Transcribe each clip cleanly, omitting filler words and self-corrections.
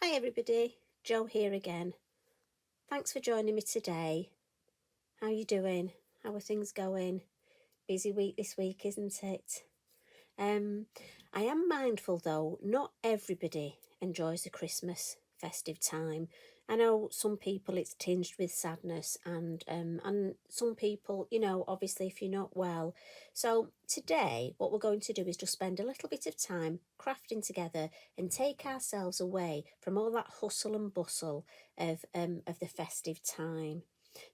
Hi everybody, Jo here again. Thanks for joining me today. How are you doing? How are things going? Busy week this week, isn't it? I am mindful though, not everybody enjoys the Christmas festive time. I know some people it's tinged with sadness and some people, obviously if you're not well. So today what we're going to do is just spend a little bit of time crafting together and take ourselves away from all that hustle and bustle of the festive time.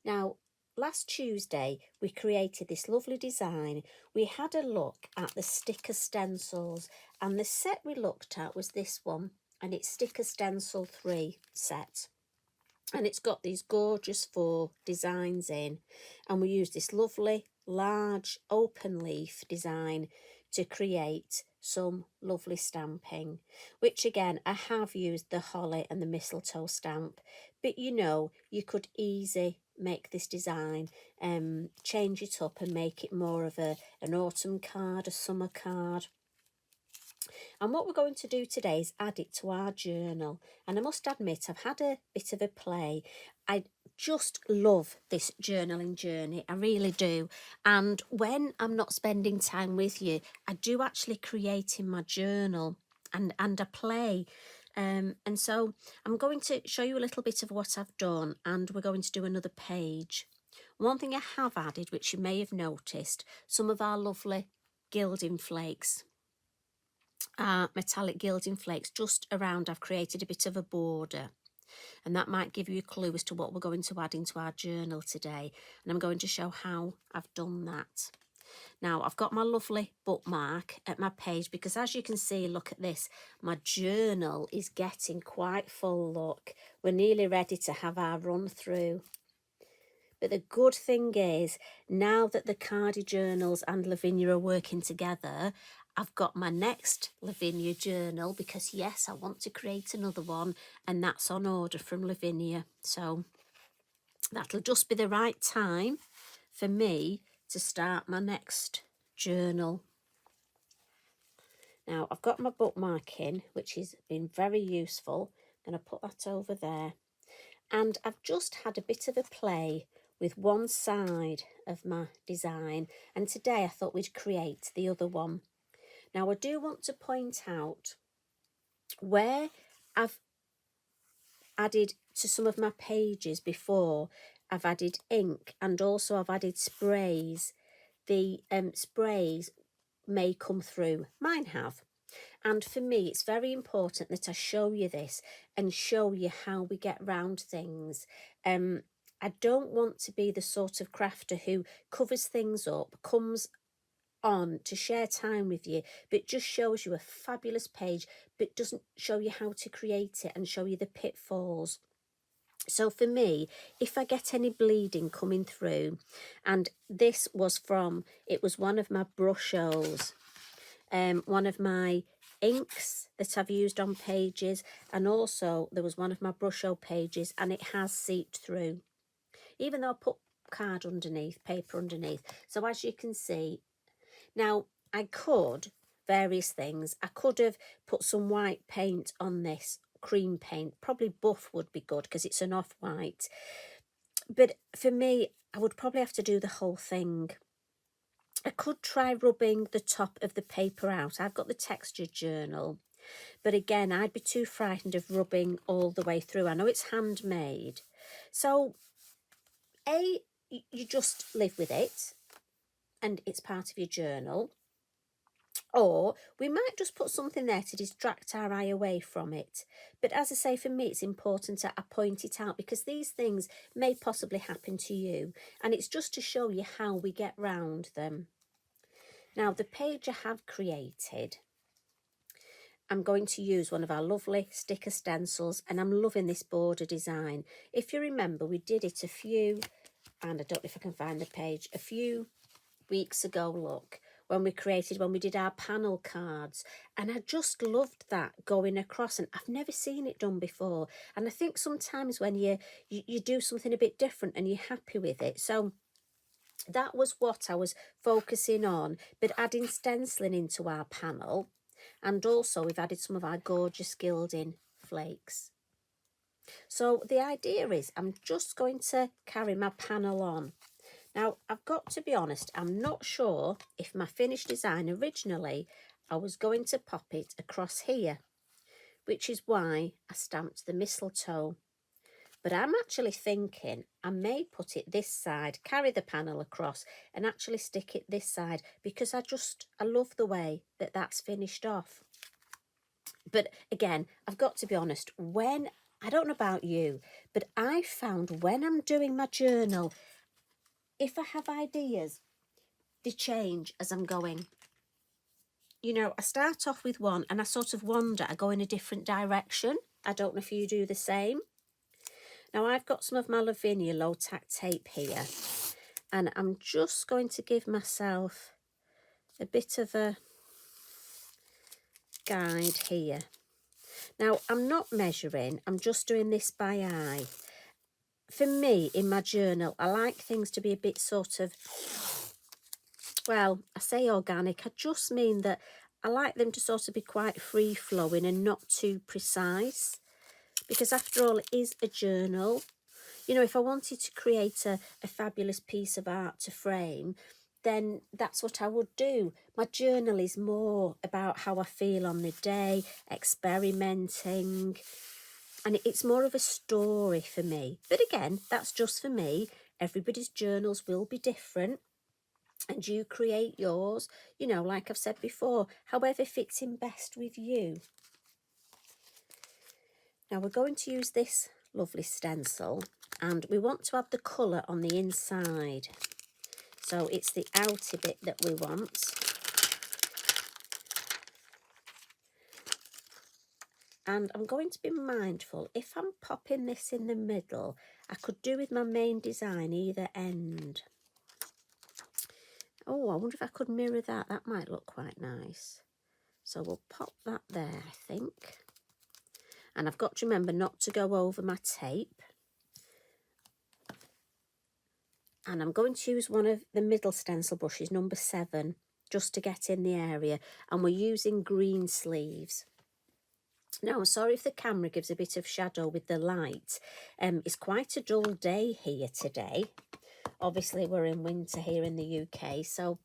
Now, last Tuesday, we created this lovely design. We had a look at the sticker stencils, and the set we looked at was this one, and it's Sticker Stencil 3 set. And it's got these gorgeous 4 designs in, and we used this lovely, large, open leaf design to create some lovely stamping, which again, I have used the holly and the mistletoe stamp, but you could easily make this design, change it up and make it more of an autumn card, a summer card. And what we're going to do today is add it to our journal. And I must admit, I've had a bit of a play. I just love this journaling journey. I really do. And when I'm not spending time with you, I do actually create in my journal and I play. And so I'm going to show you a little bit of what I've done, and we're going to do another page. One thing I have added, which you may have noticed, some of our lovely gilding flakes. Metallic gilding flakes just around. I've created a bit of a border, and that might give you a clue as to what we're going to add into our journal today, and I'm going to show how I've done that. Now I've got my lovely bookmark at my page, because as you can see, look at this, my journal is getting quite full. Look, we're nearly ready to have our run through. But the good thing is, now that the Cardi journals and Lavinia are working together, I've got my next Lavinia journal, because yes, I want to create another one, and that's on order from Lavinia. So that'll just be the right time for me to start my next journal. Now I've got my bookmarking, which has been very useful. I'm going to put that over there. And I've just had a bit of a play with one side of my design, and today I thought we'd create the other one. Now I do want to point out where I've added to some of my pages before, I've added ink and also I've added sprays. The sprays may come through, mine have. And for me, it's very important that I show you this and show you how we get round things. I don't want to be the sort of crafter who covers things up, comes on to share time with you, but just shows you a fabulous page, but doesn't show you how to create it and show you the pitfalls. So for me, if I get any bleeding coming through, and this was it was one of my brushos, one of my inks that I've used on pages, and also there was one of my brusho pages, and it has seeped through, even though I put card underneath, paper underneath. So as you can see, now I could various things. I could have put some white paint on this, cream paint, probably buff would be good because it's an off-white, but for me I would probably have to do the whole thing. I could try rubbing the top of the paper out. I've got the textured journal, but again, I'd be too frightened of rubbing all the way through. I know it's handmade. So, you just live with it and it's part of your journal. Or we might just put something there to distract our eye away from it. But as I say, for me, it's important that I point it out, because these things may possibly happen to you. And it's just to show you how we get round them. Now, the page I have created, I'm going to use one of our lovely sticker stencils, and I'm loving this border design. If you remember, we did it a few weeks ago, look, when we did our panel cards, and I just loved that going across, and I've never seen it done before. And I think sometimes when you do something a bit different and you're happy with it, so that was what I was focusing on, but adding stenciling into our panel. And also we've added some of our gorgeous gilding flakes. So the idea is I'm just going to carry my panel on. Now, I've got to be honest, I'm not sure if my finished design originally, I was going to pop it across here, which is why I stamped the mistletoe. But I'm actually thinking I may put it this side, carry the panel across and actually stick it this side, because I love the way that that's finished off. But again, I've got to be honest, I don't know about you, but I found when I'm doing my journal, if I have ideas, they change as I'm going. You know, I start off with one and I sort of wander, I go in a different direction. I don't know if you do the same. Now I've got some of my Lavinia low tack tape here, and I'm just going to give myself a bit of a guide here. Now I'm not measuring, I'm just doing this by eye. For me, in my journal, I like things to be a bit sort of, well, I say organic, I just mean that I like them to sort of be quite free-flowing and not too precise. Because after all, it is a journal. You know, if I wanted to create a fabulous piece of art to frame, then that's what I would do. My journal is more about how I feel on the day, experimenting, and it's more of a story for me. But again, that's just for me. Everybody's journals will be different, and you create yours, you know, like I've said before, however fits in best with you. Now we're going to use this lovely stencil, and we want to have the colour on the inside. So it's the outer bit that we want. And I'm going to be mindful, if I'm popping this in the middle, I could do with my main design either end. Oh, I wonder if I could mirror that. That might look quite nice. So we'll pop that there, I think. And I've got to remember not to go over my tape. And I'm going to use one of the middle stencil brushes, number 7, just to get in the area. And we're using green sleeves. Now, I'm sorry if the camera gives a bit of shadow with the light. It's quite a dull day here today. Obviously, we're in winter here in the UK, so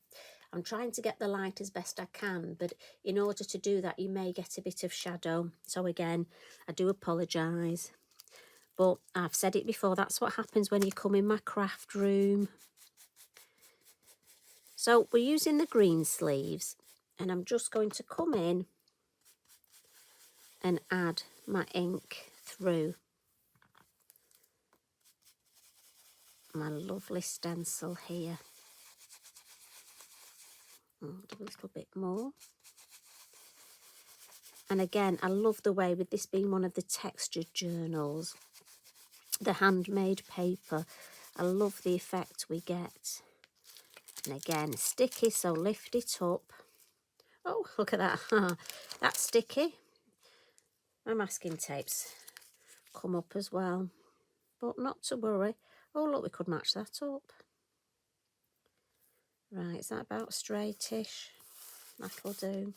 I'm trying to get the light as best I can. But in order to do that, you may get a bit of shadow. So again, I do apologise. But I've said it before, that's what happens when you come in my craft room. So we're using the green sleeves, and I'm just going to come in and add my ink through my lovely stencil here. Do a little bit more. And again, I love the way, with this being one of the textured journals, the handmade paper, I love the effect we get. And again, sticky, so lift it up. Oh, look at that. That's sticky. My masking tapes come up as well, but not to worry. Oh, look, we could match that up. Right, is that about straightish? That'll do.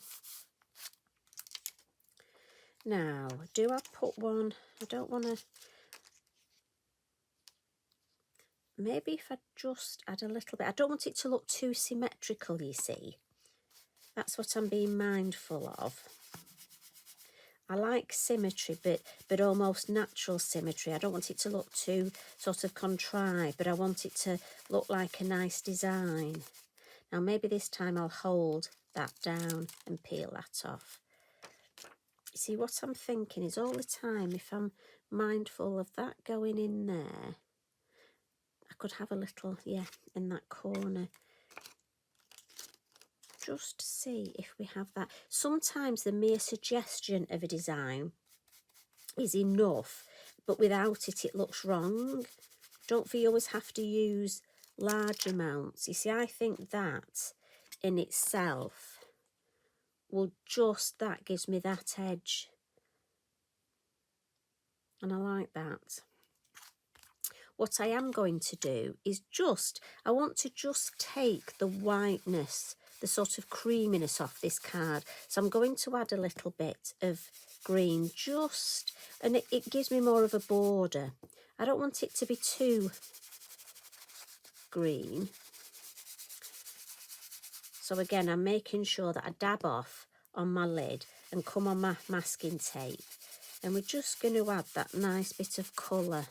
Now, do I put one? I don't want to... Maybe if I just add a little bit. I don't want it to look too symmetrical, you see. That's what I'm being mindful of. I like symmetry, but almost natural symmetry. I don't want it to look too sort of contrived, but I want it to look like a nice design. Now, maybe this time I'll hold that down and peel that off. You see, what I'm thinking is all the time, if I'm mindful of that going in there, I could have a little, yeah, in that corner. Just to see if we have that. Sometimes the mere suggestion of a design is enough, but without it, it looks wrong. Don't you always have to use large amounts? You see, I think that in itself will just, that gives me that edge. And I like that. What I am going to do is I want to just take the whiteness, the sort of creaminess off this card. So I'm going to add a little bit of green, and it gives me more of a border. I don't want it to be too green. So again, I'm making sure that I dab off on my lid and come on my masking tape. And we're just going to add that nice bit of colour.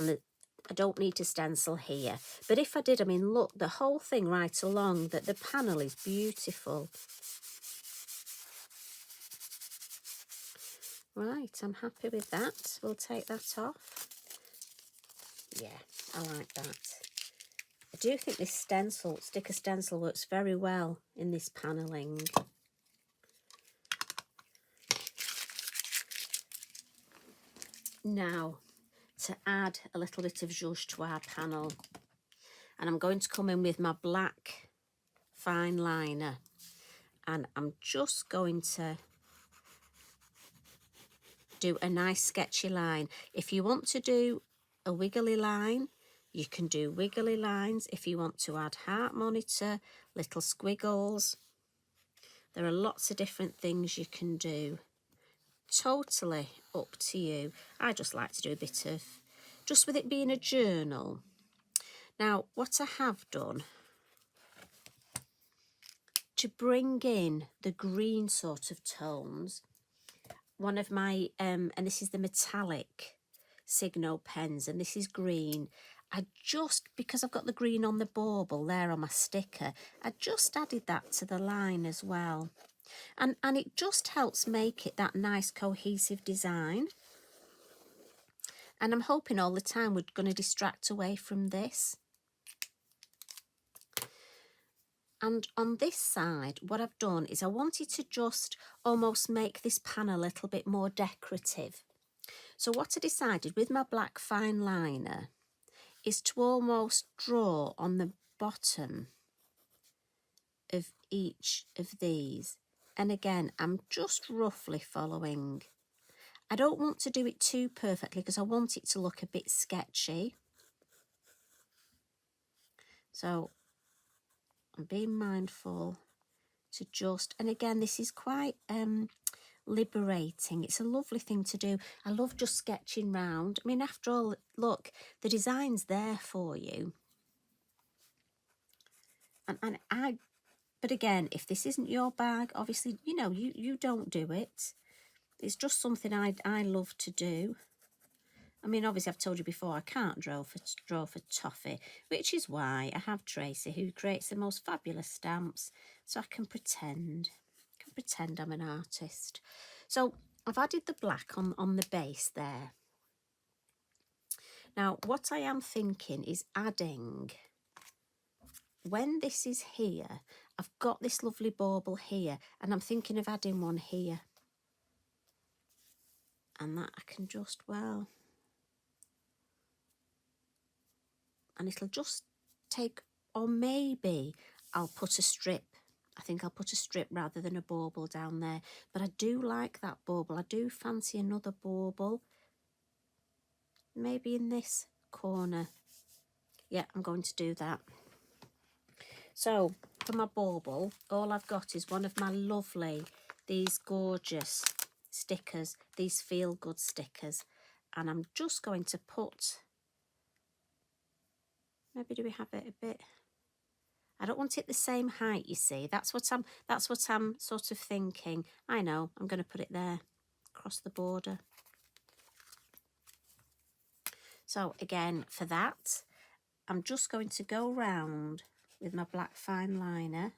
And I don't need to stencil here. But if I did, I mean, look, the whole thing right along, that the panel is beautiful. Right, I'm happy with that. We'll take that off. Yeah, I like that. I do think this sticker stencil works very well in this panelling. Now, to add a little bit of zhuzh to our panel, and I'm going to come in with my black fine liner, and I'm just going to do a nice sketchy line. If you want to do a wiggly line, you can do wiggly lines. If you want to add heart monitor, little squiggles, there are lots of different things you can do. Totally up to you. I just like to do a bit of, just with it being a journal. Now, what I have done to bring in the green sort of tones, one of my, and this is the metallic Signo pens, and this is green. I just, because I've got the green on the bauble there on my sticker, I just added that to the line as well. And it just helps make it that nice cohesive design. And I'm hoping all the time we're going to distract away from this. And on this side, what I've done is I wanted to just almost make this panel a little bit more decorative. So what I decided with my black fine liner is to almost draw on the bottom of each of these. And again, I'm just roughly following. I don't want to do it too perfectly because I want it to look a bit sketchy. So I'm being mindful to just, and again, this is quite liberating. It's a lovely thing to do. I love just sketching round. I mean, after all, look, the design's there for you. But again, if this isn't your bag, obviously, you know, you don't do it. It's just something I love to do. I mean, obviously, I've told you before, I can't draw for toffee, which is why I have Tracy, who creates the most fabulous stamps, so I can pretend I'm an artist. So I've added the black on the base there. Now, what I am thinking is adding, when this is here, I've got this lovely bauble here, and I'm thinking of adding one here. And that I can just, well, and it'll just take, or maybe I'll put a strip. I think I'll put a strip rather than a bauble down there. But I do like that bauble. I do fancy another bauble. Maybe in this corner. Yeah, I'm going to do that. So, for my bauble, all I've got is one of my lovely, these gorgeous stickers, these feel-good stickers. And I'm just going to put, maybe do we have it a bit? I don't want it the same height, you see. That's what I'm sort of thinking. I know, I'm going to put it there, across the border. So again, for that, I'm just going to go round with my black fine liner,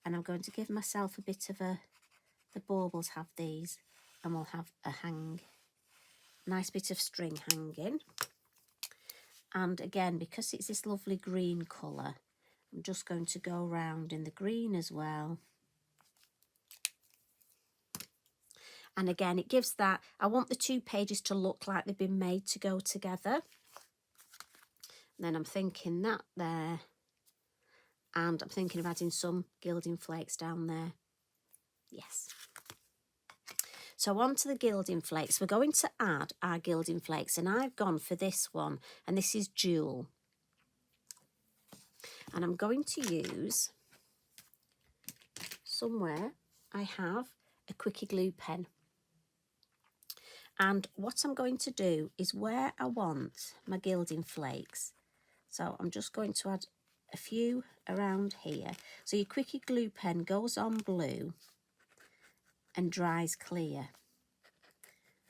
and I'm going to give myself a bit of a, the baubles have these, and we'll have a nice bit of string hanging. And again, because it's this lovely green colour, I'm just going to go round in the green as well. And again, it gives that, I want the two pages to look like they've been made to go together. And then I'm thinking that there. And I'm thinking of adding some gilding flakes down there. Yes. So on to the gilding flakes. We're going to add our gilding flakes, and I've gone for this one, and this is Jewel. And I'm going to use, somewhere I have a quickie glue pen. And what I'm going to do is where I want my gilding flakes. So I'm just going to add a few around here. So your quickie glue pen goes on blue and dries clear.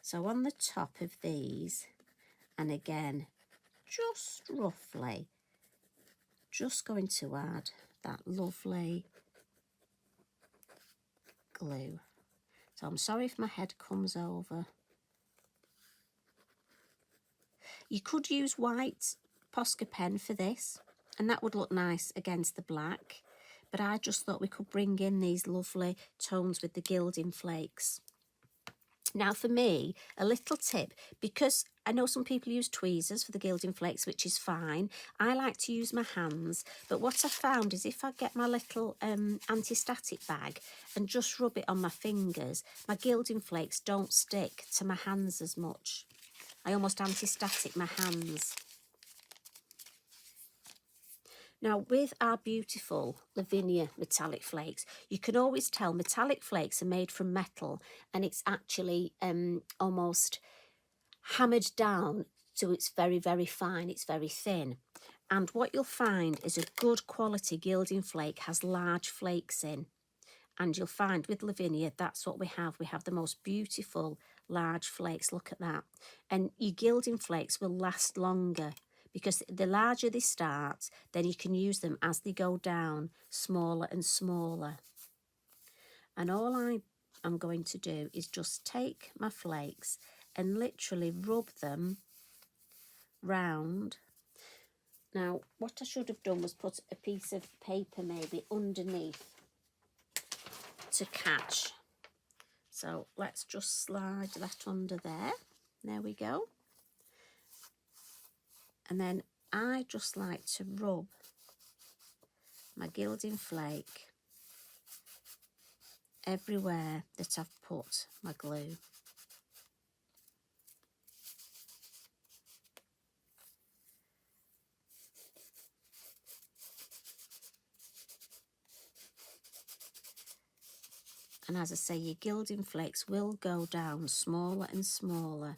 So on the top of these, and again, just roughly, just going to add that lovely glue. So I'm sorry if my head comes over. You could use white Posca pen for this, and that would look nice against the black, but I just thought we could bring in these lovely tones with the gilding flakes. Now for me, a little tip, because I know some people use tweezers for the gilding flakes, which is fine. I like to use my hands, but what I found is if I get my little anti-static bag and just rub it on my fingers, my gilding flakes don't stick to my hands as much. I almost anti-static my hands. Now with our beautiful Lavinia metallic flakes, you can always tell metallic flakes are made from metal, and it's actually almost hammered down so it's very, very fine, it's very thin. And what you'll find is a good quality gilding flake has large flakes in. And you'll find with Lavinia, that's what we have. We have the most beautiful large flakes. Look at that. And your gilding flakes will last longer because the larger they start, then you can use them as they go down, smaller and smaller. And all I am going to do is just take my flakes and literally rub them round. Now, what I should have done was put a piece of paper maybe underneath to catch. So let's just slide that under there. There we go. And then I just like to rub my gilding flake everywhere that I've put my glue. And as I say, your gilding flakes will go down smaller and smaller.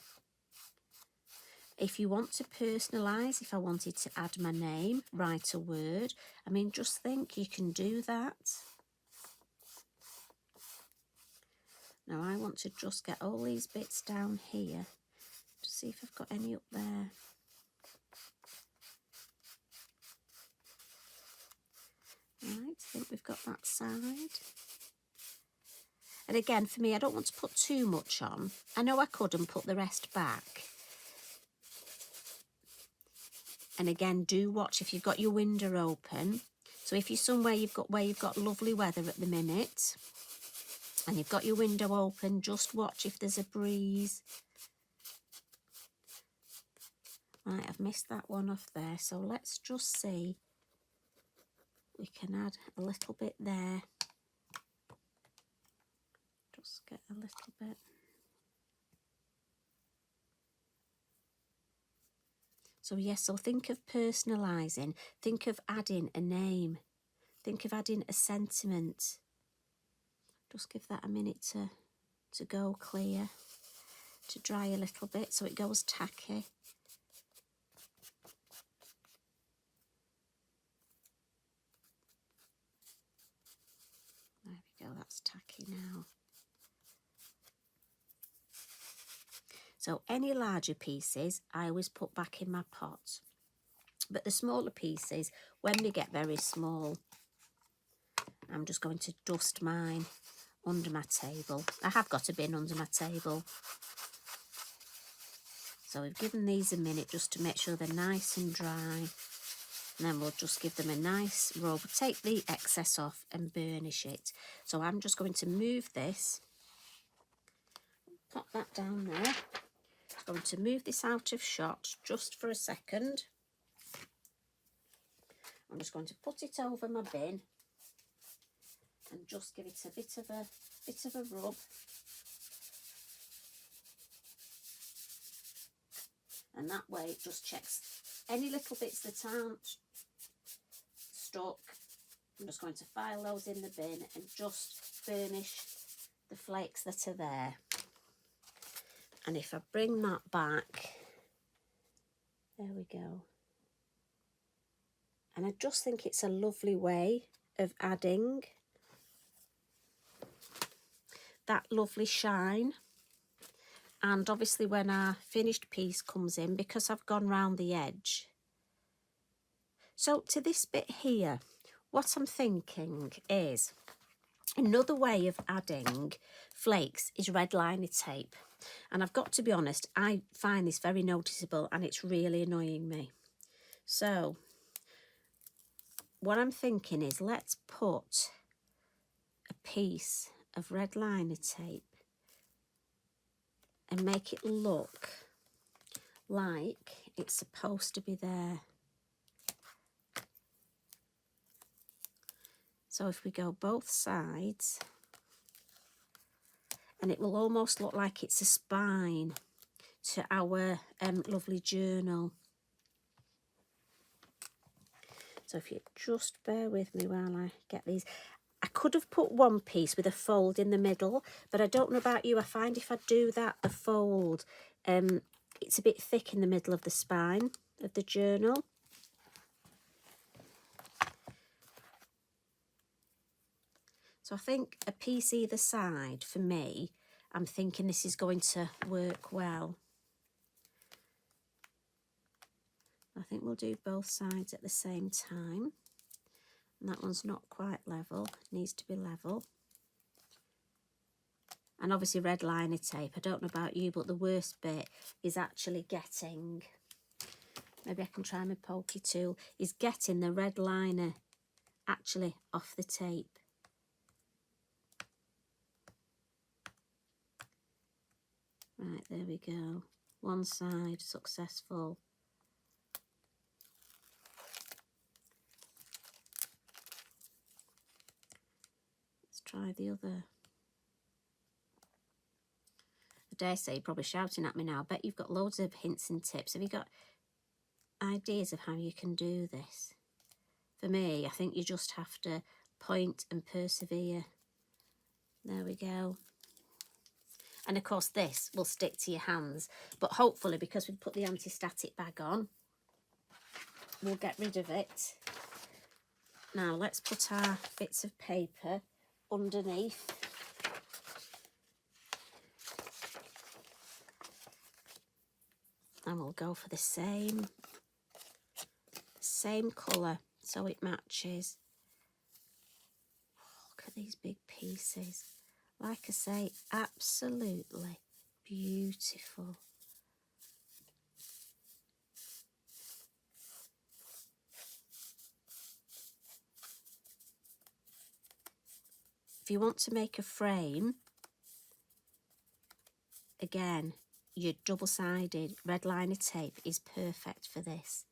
If you want to personalise, if I wanted to add my name, write a word, I mean, just think you can do that. Now I want to just get all these bits down here to see if I've got any up there. Right, I think we've got that side. And again, for me, I don't want to put too much on. I know I could and put the rest back. And again, do watch if you've got your window open. So if you're somewhere where you've got lovely weather at the minute, and you've got your window open, just watch if there's a breeze. Right, I've missed that one off there. So let's just see. We can add a little bit there. Just get a little bit. So yes, so think of personalising, think of adding a name, think of adding a sentiment. Just give that a minute to go clear, to dry a little bit so it goes tacky. There we go, that's tacky now. So any larger pieces, I always put back in my pot. But the smaller pieces, when they get very small, I'm just going to dust mine under my table. I have got a bin under my table. So we've given these a minute just to make sure they're nice and dry. And then we'll just give them a nice rub. Take the excess off and burnish it. So I'm just going to move this. Pop that down there. I'm going to move this out of shot just for a second. I'm just going to put it over my bin and just give it a bit of a rub. And that way it just checks any little bits that aren't stuck. I'm just going to file those in the bin and just furnish the flakes that are there. And if I bring that back, there we go. And I just think it's a lovely way of adding that lovely shine. And obviously when our finished piece comes in, because I've gone round the edge. So to this bit here, what I'm thinking is another way of adding flakes is red liner tape. And I've got to be honest, I find this very noticeable and it's really annoying me. So what I'm thinking is let's put a piece of red liner tape and make it look like it's supposed to be there. So if we go both sides, and it will almost look like it's a spine to our lovely journal. So if you just bear with me while I get these. I could have put one piece with a fold in the middle, but I don't know about you. I find if I do that, the fold, it's a bit thick in the middle of the spine of the journal. So I think a piece either side, for me, I'm thinking this is going to work well. I think we'll do both sides at the same time. And that one's not quite level, it needs to be level. And obviously red liner tape, I don't know about you, but the worst bit is actually getting, maybe I can try my pokey tool, is getting the red liner actually off the tape. Right, there we go. One side successful. Let's try the other. I dare say you're probably shouting at me now. I bet you've got loads of hints and tips. Have you got ideas of how you can do this? For me, I think you just have to point and persevere. There we go. And of course this will stick to your hands, but hopefully because we've put the anti-static bag on, we'll get rid of it. Now let's put our bits of paper underneath. And we'll go for the same colour so it matches. Look at these big pieces. Like I say, absolutely beautiful. If you want to make a frame, again, your double-sided red liner tape is perfect for this.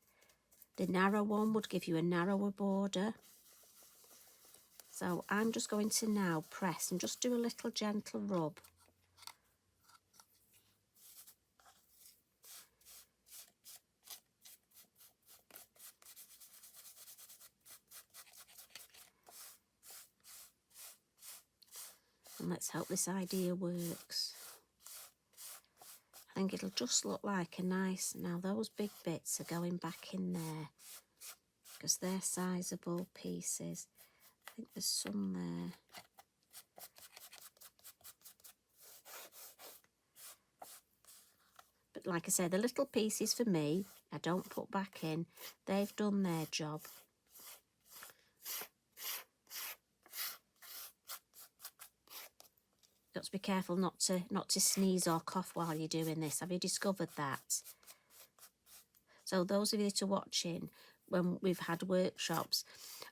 The narrow one would give you a narrower border. So I'm just going to now press and just do a little gentle rub. And let's hope this idea works. I think it'll just look like a nice, now those big bits are going back in there because they're sizable pieces. I think there's some there. But like I said, the little pieces for me, I don't put back in. They've done their job. Got to be careful not to sneeze or cough while you're doing this. Have you discovered that? So those of you that are watching, when we've had workshops,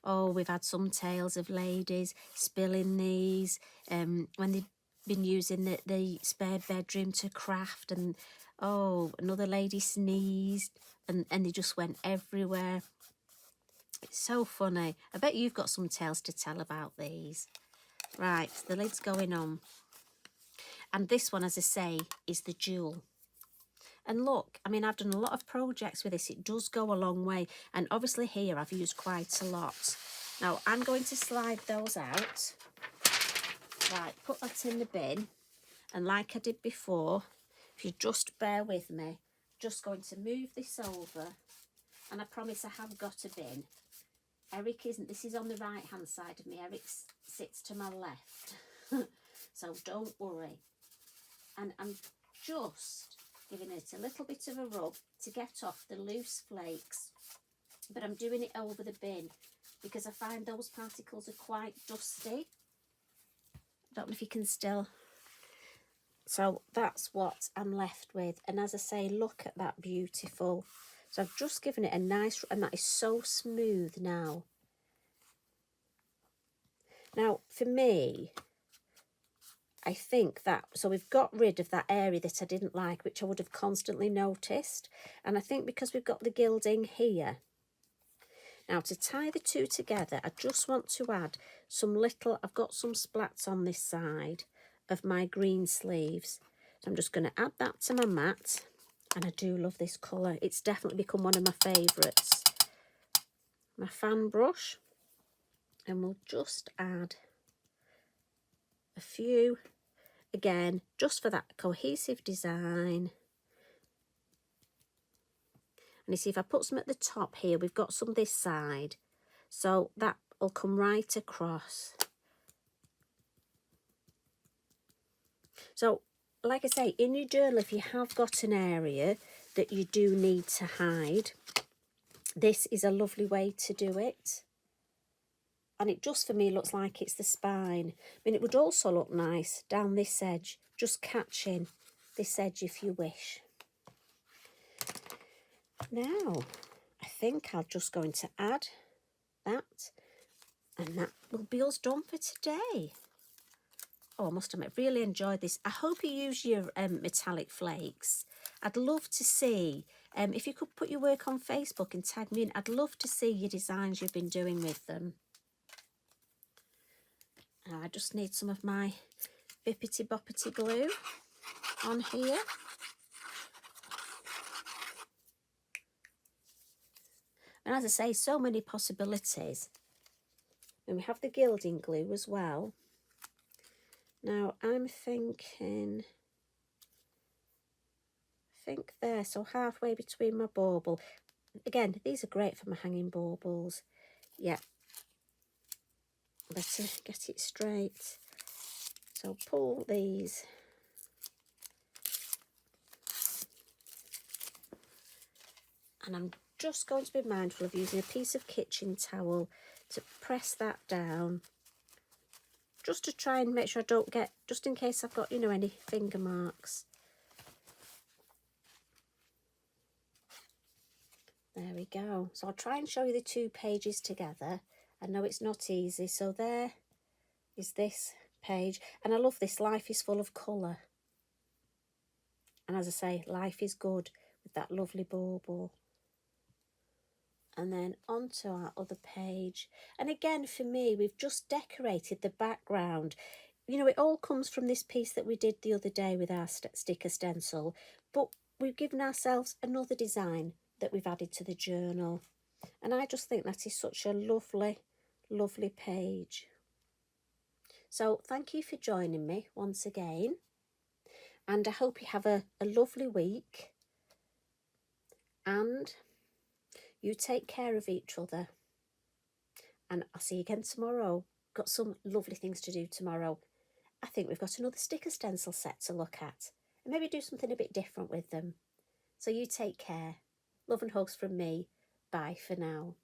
oh, we've had some tales of ladies spilling these when they've been using the spare bedroom to craft, and oh, another lady sneezed and they just went everywhere. It's so funny. I bet you've got some tales to tell about these. Right, the lid's going on. And this one, as I say, is the jewel. And look, I mean, I've done a lot of projects with this. It does go a long way. And obviously here I've used quite a lot. Now I'm going to slide those out. Right, put that in the bin. And like I did before, if you just bear with me, just going to move this over. And I promise I have got a bin. Eric isn't, this is on the right hand side of me. Eric sits to my left. So don't worry. And I'm just giving it a little bit of a rub to get off the loose flakes, but I'm doing it over the bin because I find those particles are quite dusty. I don't know if you can still. So that's what I'm left with, and as I say, look at that, beautiful. So I've just given it a nice, and that is so smooth now. Now for me, I think that, so we've got rid of that area that I didn't like, which I would have constantly noticed. And I think because we've got the gilding here. Now to tie the two together, I just want to add some little, I've got some splats on this side of my green sleeves. So I'm just going to add that to my mat. And I do love this colour. It's definitely become one of my favourites. My fan brush. And we'll just add a few. Again, just for that cohesive design. And you see, if I put some at the top here, we've got some this side. So that will come right across. So, like I say, in your journal, if you have got an area that you do need to hide, this is a lovely way to do it. And it just, for me, looks like it's the spine. I mean, it would also look nice down this edge, just catching this edge if you wish. Now, I think I'm just going to add that, and that will be us done for today. Oh, I must admit, really enjoyed this. I hope you use your metallic flakes. I'd love to see, if you could put your work on Facebook and tag me in, I'd love to see your designs you've been doing with them. I just need some of my bippity boppity glue on here. And as I say, so many possibilities. And we have the gilding glue as well. Now I'm thinking, I think there, so halfway between my bauble. Again, these are great for my hanging baubles. Yeah. Better get it straight. So pull these. And I'm just going to be mindful of using a piece of kitchen towel to press that down. Just to try and make sure I don't get, just in case I've got, you know, any finger marks. There we go. So I'll try and show you the two pages together. I know it's not easy. So there is this page. And I love this, life is full of colour. And as I say, life is good with that lovely bauble. And then onto our other page. And again, for me, we've just decorated the background. You know, it all comes from this piece that we did the other day with our sticker stencil. But we've given ourselves another design that we've added to the journal. And I just think that is such a lovely, lovely page. So thank you for joining me once again. And I hope you have a lovely week. And you take care of each other. And I'll see you again tomorrow. Got some lovely things to do tomorrow. I think we've got another sticker stencil set to look at. And maybe do something a bit different with them. So you take care. Love and hugs from me. Bye for now.